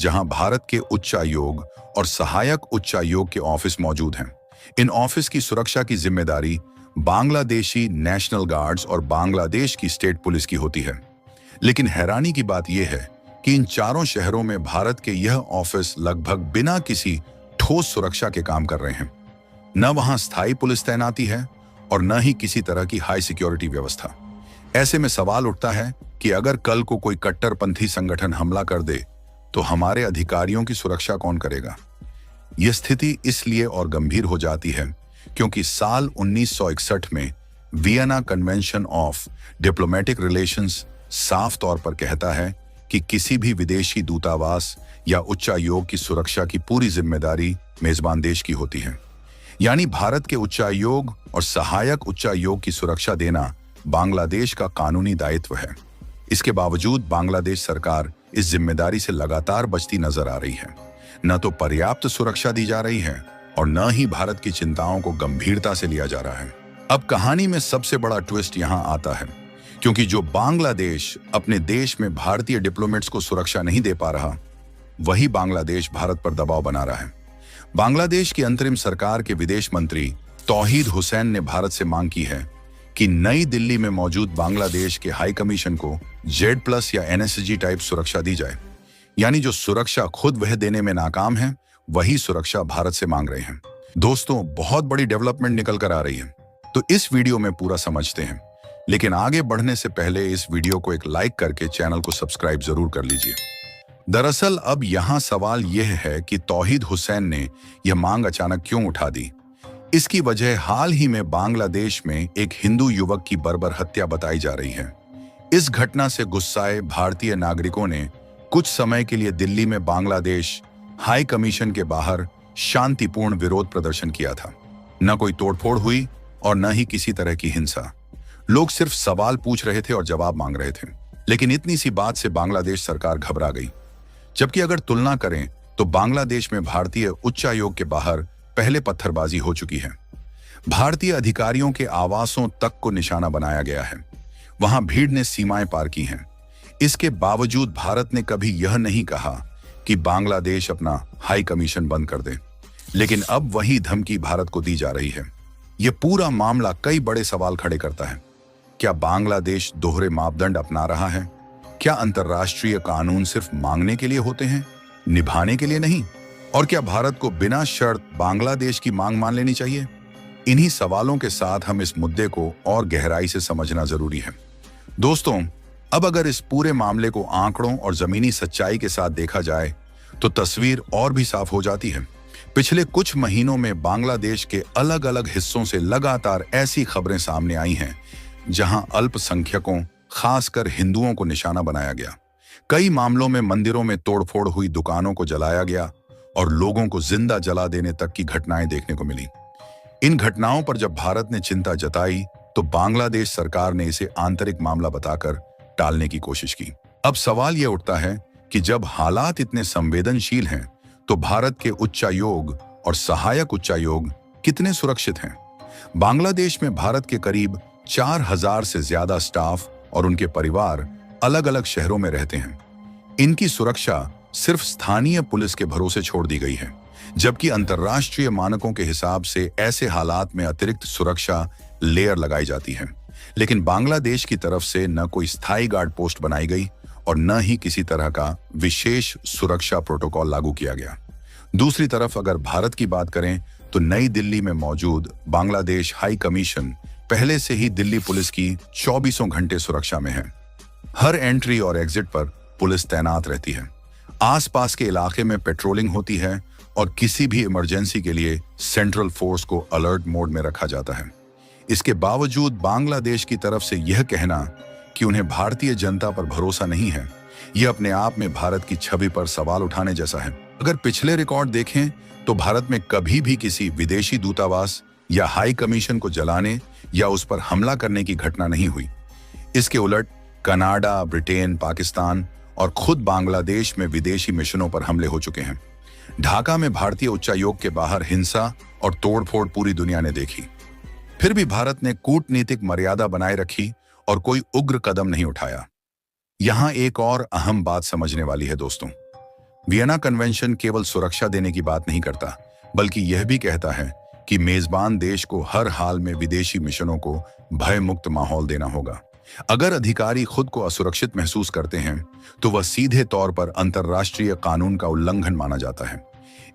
जहां भारत के उच्चायोग और सहायक उच्चायोग के ऑफिस मौजूद हैं। इन ऑफिस की सुरक्षा की जिम्मेदारी बांग्लादेशी नेशनल गार्ड्स और बांग्लादेश की स्टेट पुलिस की होती है। लेकिन हैरानी की बात यह है कि इन चारों शहरों में भारत के यह ऑफिस लगभग बिना किसी ठोस सुरक्षा के काम कर रहे हैं। न वहां स्थायी पुलिस तैनाती है और न ही किसी तरह की हाई सिक्योरिटी व्यवस्था। ऐसे में सवाल उठता है कि अगर कल को कोई कट्टरपंथी संगठन हमला कर दे तो हमारे अधिकारियों की सुरक्षा कौन करेगा? यह स्थिति इसलिए और गंभीर हो जाती है क्योंकि साल 1961 में Vienna convention of diplomatic relations साफ तौर पर कहता है कि किसी भी विदेशी दूतावास या उच्चायोग की सुरक्षा की पूरी जिम्मेदारी मेजबान देश की होती है। यानी भारत के उच्चायोग और सहायक उच्चायोग की सुरक्षा देना बांग्लादेश का कानूनी दायित्व है। इसके बावजूद बांग्लादेश सरकार इस जिम्मेदारी से लगातार बचती नजर आ रही है। न तो पर्याप्त सुरक्षा दी जा रही है और न ही भारत की चिंताओं को गंभीरता से लिया जा रहा है। अब कहानी में सबसे बड़ा ट्विस्ट यहां आता है, क्योंकि जो बांग्लादेश अपने देश में भारतीय डिप्लोमेट्स को सुरक्षा नहीं दे पा रहा, वही बांग्लादेश भारत पर दबाव बना रहा है। बांग्लादेश की अंतरिम सरकार के विदेश मंत्री तौहीद हुसैन ने भारत से मांग की है कि नई दिल्ली में मौजूद बांग्लादेश के हाई कमीशन को Z+ या NSG टाइप सुरक्षा दी जाए। यानी जो सुरक्षा खुद वह देने में नाकाम है, वही सुरक्षा भारत से मांग रहे हैं। दोस्तों, बहुत बड़ी डेवलपमेंट निकल कर आ रही है, तो इस वीडियो में पूरा समझते हैं। लेकिन आगे बढ़ने से पहले इस वीडियो को एक लाइक करके चैनल को सब्सक्राइब जरूर कर लीजिए। दरअसल अब यहाँ सवाल यह है कि तौहीद हुसैन ने यह मांग अचानक क्यों उठा दी। इसकी वजह हाल ही में बांग्लादेश में एक हिंदू युवक की बर्बर हत्या बताई जा रही है। इस घटना से गुस्साए भारतीय नागरिकों ने कुछ समय के लिए दिल्ली में बांग्लादेश हाई कमीशन के बाहर शांतिपूर्ण विरोध प्रदर्शन किया था। न कोई तोड़फोड़ हुई और न ही किसी तरह की हिंसा। लोग सिर्फ सवाल पूछ रहे थे और जवाब मांग रहे थे। लेकिन इतनी सी बात से बांग्लादेश सरकार घबरा गई। जबकि अगर तुलना करें तो बांग्लादेश में भारतीय उच्चायोग के बाहर पहले पत्थरबाजी हो चुकी है। भारतीय अधिकारियों के आवासों तक को निशाना बनाया गया है। वहां भीड़ ने सीमाएं पार की हैं। इसके बावजूद भारत ने कभी यह नहीं कहा कि बांग्लादेश अपना हाई कमीशन बंद कर दे। लेकिन अब वही धमकी भारत को दी जा रही है। यह पूरा मामला कई बड़े सवाल खड़े करता है। क्या बांग्लादेश दोहरे मापदंड अपना रहा है? क्या अंतर्राष्ट्रीय कानून सिर्फ मांगने के लिए होते हैं, निभाने के लिए नहीं? और क्या भारत को बिना शर्त बांग्लादेश की मांग मान लेनी चाहिए? इन्हीं सवालों के साथ हम इस मुद्दे को और गहराई से समझना जरूरी है। दोस्तों, अब अगर इस पूरे मामले को आंकड़ों और जमीनी सच्चाई के साथ देखा जाए तो तस्वीर और भी साफ हो जाती है। पिछले कुछ महीनों में बांग्लादेश के अलग अलग हिस्सों से लगातार ऐसी खबरें सामने आई हैं जहां अल्पसंख्यकों, खासकर हिंदुओं को निशाना बनाया गया। कई मामलों में मंदिरों में तोड़फोड़ हुई, दुकानों को जलाया गया और लोगों को जिंदा जला देने तक की घटनाएं देखने को मिली। इन घटनाओं पर जब भारत ने चिंता जताई तो बांग्लादेश सरकार ने इसे आंतरिक मामला बताकर टालने की कोशिश की। अब सवाल यह उठता है कि जब हालात इतने संवेदनशील हैं तो भारत के उच्चायोग और सहायक उच्चायोग कितने सुरक्षित हैं? बांग्लादेश में भारत के करीब 4000 से ज्यादा स्टाफ और उनके परिवार अलग अलग शहरों में रहते हैं। इनकी सुरक्षा सिर्फ स्थानीय पुलिस के भरोसे छोड़ दी गई है, जबकि अंतर्राष्ट्रीय मानकों के हिसाब से ऐसे हालात में अतिरिक्त सुरक्षा लेयर लगाई जाती है। लेकिन बांग्लादेश की तरफ से न कोई स्थायी गार्ड पोस्ट बनाई गई और न ही किसी तरह का विशेष सुरक्षा प्रोटोकॉल लागू किया गया। दूसरी तरफ अगर भारत की बात करें तो नई दिल्ली में मौजूद बांग्लादेश हाई कमीशन पहले से ही दिल्ली पुलिस की 24 घंटे सुरक्षा में है। हर एंट्री और एग्जिट पर पुलिस तैनात रहती है। आसपास के इलाके में पेट्रोलिंग होती है और किसी भी इमरजेंसी के लिए सेंट्रल फोर्स को अलर्ट मोड में रखा जाता है। इसके बावजूद बांग्लादेश की तरफ से यह कहना कि उन्हें भारतीय जनता पर भरोसा नहीं है, यह अपने आप में भारत की छवि पर सवाल उठाने जैसा है। अगर पिछले रिकॉर्ड देखें तो भारत में कभी भी किसी विदेशी दूतावास या हाई कमीशन को जलाने या उस पर हमला करने की घटना नहीं हुई। इसके उलट कनाडा, ब्रिटेन, पाकिस्तान और खुद बांग्लादेश में विदेशी मिशनों पर हमले हो चुके हैं। ढाका में भारतीय उच्चायोग के बाहर हिंसा और तोड़फोड़ पूरी दुनिया ने देखी। फिर भी भारत ने कूटनीतिक मर्यादा बनाए रखी और कोई उग्र कदम नहीं उठाया। यहां एक और अहम बात समझने वाली है दोस्तों। वियना कन्वेंशन केवल सुरक्षा देने की बात नहीं करता, बल्कि यह भी कहता है कि मेजबान देश को हर हाल में विदेशी मिशनों को भयमुक्त माहौल देना होगा। अगर अधिकारी खुद को असुरक्षित महसूस करते हैं तो वह सीधे तौर पर अंतर्राष्ट्रीय कानून का उल्लंघन माना जाता है।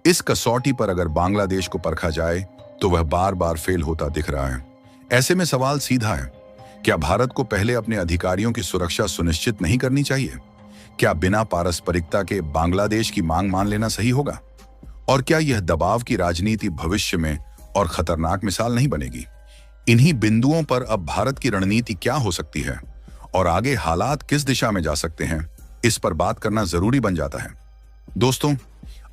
इस कसौटी पर अगर बांग्लादेश को परखा जाए तो वह बार बार फेल होता दिख रहा है। ऐसे में सवाल सीधा है, क्या भारत को पहले अपने अधिकारियों की सुरक्षा सुनिश्चित नहीं करनी चाहिए? क्या बिना पारस्परिकता के बांग्लादेश की मांग मान लेना सही होगा? और क्या यह दबाव की राजनीति भविष्य में और खतरनाक मिसाल नहीं बनेगी? इन्हीं बिंदुओं पर अब भारत की रणनीति क्या हो सकती है और आगे हालात किस दिशा में जा सकते हैं, इस पर बात करना जरूरी बन जाता है। दोस्तों,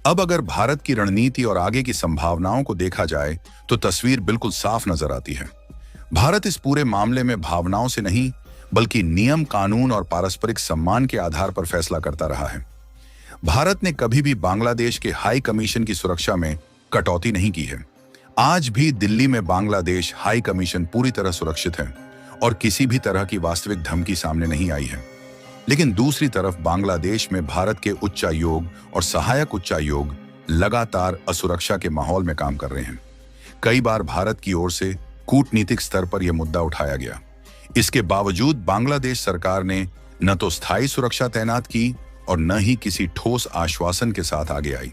अब अगर भारत की रणनीति और आगे की संभावनाओं को देखा जाए तो तस्वीर बिल्कुल साफ नजर आती है। भारत इस पूरे मामले में भावनाओं से नहीं, बल्कि नियम, कानून और पारस्परिक सम्मान के आधार पर फैसला करता रहा है। भारत ने कभी भी बांग्लादेश के हाई कमीशन की सुरक्षा में कटौती नहीं की है। आज भी दिल्ली में बांग्लादेश हाई कमीशन पूरी तरह सुरक्षित है और किसी भी तरह की वास्तविक धमकी सामने नहीं आई है। लेकिन दूसरी तरफ बांग्लादेश में भारत के उच्चायोग और सहायक उच्चायोग लगातार असुरक्षा के माहौल में काम कर रहे हैं। कई बार भारत की ओर से कूटनीतिक स्तर पर यह मुद्दा उठाया गया। इसके बावजूद बांग्लादेश सरकार ने न तो स्थायी सुरक्षा तैनात की और न ही किसी ठोस आश्वासन के साथ आगे आई।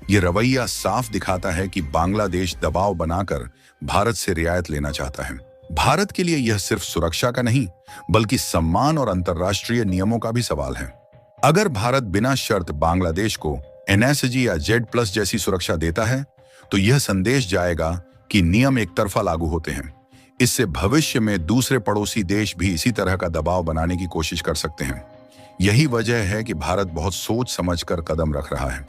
यह रवैया साफ दिखाता है कि बांग्लादेश दबाव बनाकर भारत से रियायत लेना चाहता है। भारत के लिए यह सिर्फ सुरक्षा का नहीं, बल्कि सम्मान और अंतर्राष्ट्रीय नियमों का भी सवाल है। अगर भारत बिना शर्त बांग्लादेश को NSG या Z+ जैसी सुरक्षा देता है तो यह संदेश जाएगा कि नियम एक तरफा लागू होते हैं। इससे भविष्य में दूसरे पड़ोसी देश भी इसी तरह का दबाव बनाने की कोशिश कर सकते हैं। यही वजह है कि भारत बहुत सोच समझकर कदम रख रहा है।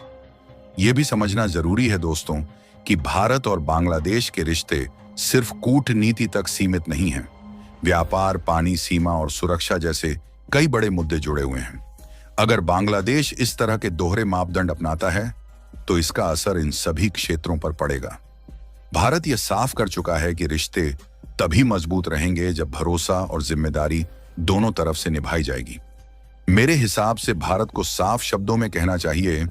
यह भी समझना जरूरी है दोस्तों कि भारत और बांग्लादेश के रिश्ते सिर्फ कूटनीति तक सीमित नहीं हैं। व्यापार, पानी सीमा और सुरक्षा जैसे कई बड़े मुद्दे जुड़े हुए हैं। अगर बांग्लादेश इस तरह के दोहरे मापदंड अपनाता है तो इसका असर इन सभी क्षेत्रों पर पड़ेगा। भारत यह साफ कर चुका है कि रिश्ते तभी मजबूत रहेंगे जब भरोसा और जिम्मेदारी दोनों तरफ से निभाई जाएगी। मेरे हिसाब से भारत को साफ शब्दों में कहना चाहिए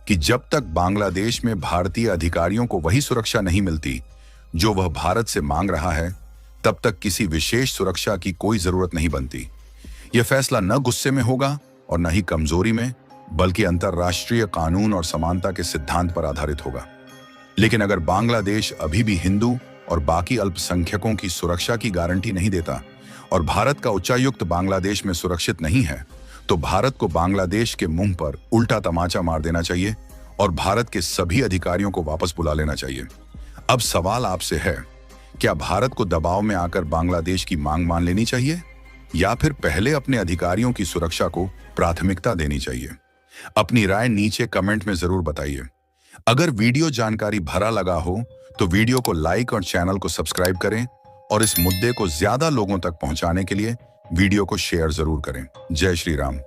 कि जब तक बांग्लादेश में भारतीय अधिकारियों को वही सुरक्षा नहीं मिलती जो वह भारत से मांग रहा है, तब तक किसी विशेष सुरक्षा की कोई जरूरत नहीं बनती। यह फैसला न गुस्से में होगा और न ही कमजोरी में, बल्कि अंतर्राष्ट्रीय कानून और समानता के सिद्धांत पर आधारित होगा। लेकिन अगर बांग्लादेश अभी भी हिंदू और बाकी अल्पसंख्यकों की सुरक्षा की गारंटी नहीं देता और भारत का उच्चायुक्त बांग्लादेश में सुरक्षित नहीं है, तो भारत को बांग्लादेश के मुंह पर उल्टा तमाचा मार देना चाहिए और भारत के सभी अधिकारियों को वापस बुला लेना चाहिए। अब सवाल आपसे है, क्या भारत को दबाव में आकर बांग्लादेश की मांग मान लेनी चाहिए या फिर पहले अपने अधिकारियों की सुरक्षा को प्राथमिकता देनी चाहिए? अपनी राय नीचे कमेंट में जरूर बताइए। अगर वीडियो जानकारी भरा लगा हो तो वीडियो को लाइक और चैनल को सब्सक्राइब करें और इस मुद्दे को ज्यादा लोगों तक पहुंचाने के लिए वीडियो को शेयर जरूर करें। जय श्री राम।